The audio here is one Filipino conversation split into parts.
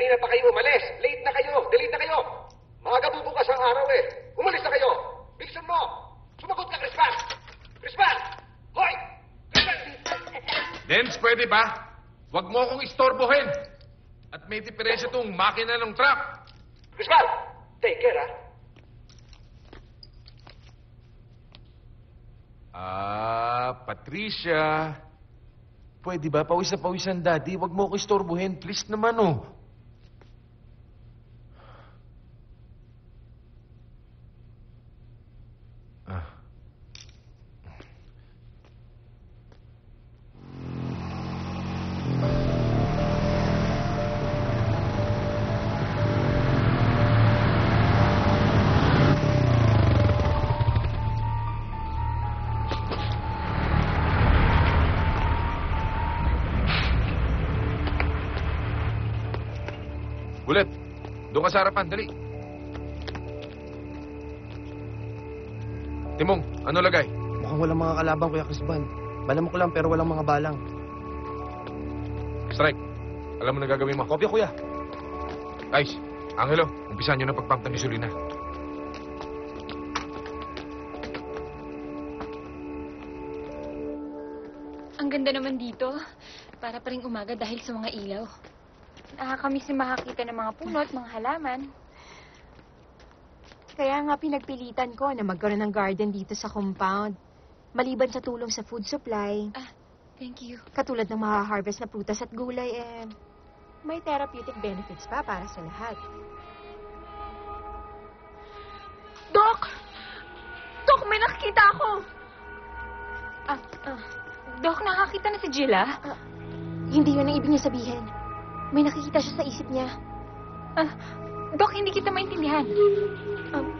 kanina pa kayo umalis. Late na kayo. Delete na kayo. Maaga bubukas ang araw eh. Umalis na kayo. Bilisan mo. Sumagot ka, Crispal. Crispal! Hoy! Crispal! Dens, pwede ba? Huwag mo akong istorbohin. At may diferensya tong makina ng truck. Crispal! Take care, ha? Patricia. Pwede ba? Pawis na pawis ang daddy. Huwag mo ako istorbohin. Please naman, oh. Ulit. Doon ka sa harapan. Dali. Timong, ano lagay? Mukhang walang mga kalabang, Kuya Crisban. Malamok lang pero walang mga balang. Strike. Alam mo na gagawin mo. Kopya, Kuya. Guys, Angelo, umpisan nyo na pagpump ng gasolina. Ang ganda naman dito. Para pa rin umaga dahil sa mga ilaw. Nakakamiss na makakita ng mga puno at mga halaman. Kaya nga pinagpilitan ko na magkaroon ng garden dito sa compound. Maliban sa tulong sa food supply, Thank you. katulad ng maha-harvest na prutas at gulay, may therapeutic benefits pa para sa lahat. Doc! Doc, may nakikita ako! Doc, nakakita na si Jill, Hindi yun ang ibig niya sabihin. May nakikita siya sa isip niya. Doc, hindi kita maintindihan.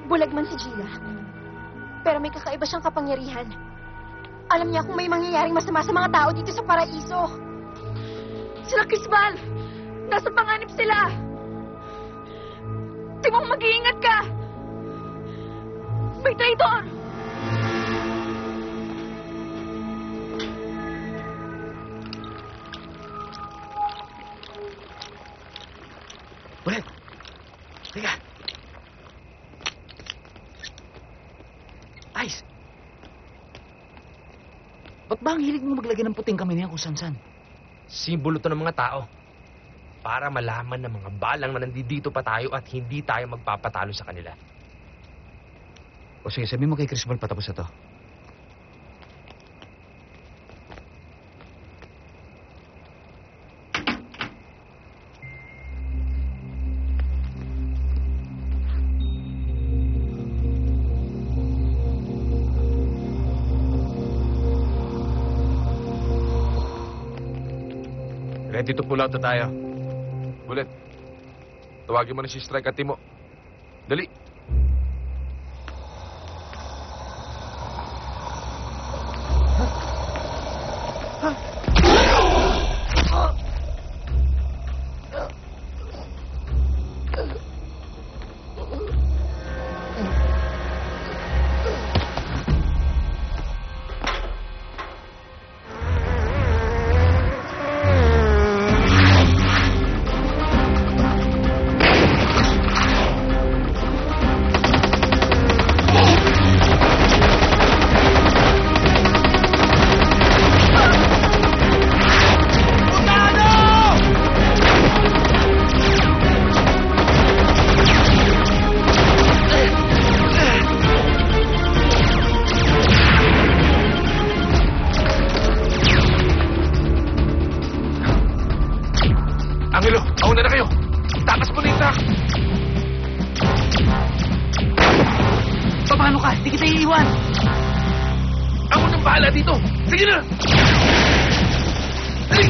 Bulag man si Gila. Pero may kakaiba siyang kapangyarihan. Alam niya kung may mangyayaring masama sa mga tao dito sa paraiso. Sila Crisbal! Nasa panganib sila! Timong mag-iingat ka! May traitor! Ulit. Teka. Ice. Ba't ba ang hilig mo maglagay ng puting kami niya kung saan-saan? Simbolo to ng mga tao. Para malaman ng mga balang na nandito pa tayo at hindi tayo magpapatalo sa kanila. O sige, sabihin mo kay Crisbal patapos na to. Ready to pull out na tayo. Bullet, tawagin mo na si Strike at Timo. Dali. Angelo, auna na kayo. Takas mo na yung truck. Paano ka? Hindi kita iiwan. Ako nang bahala dito. Sige na! Dali!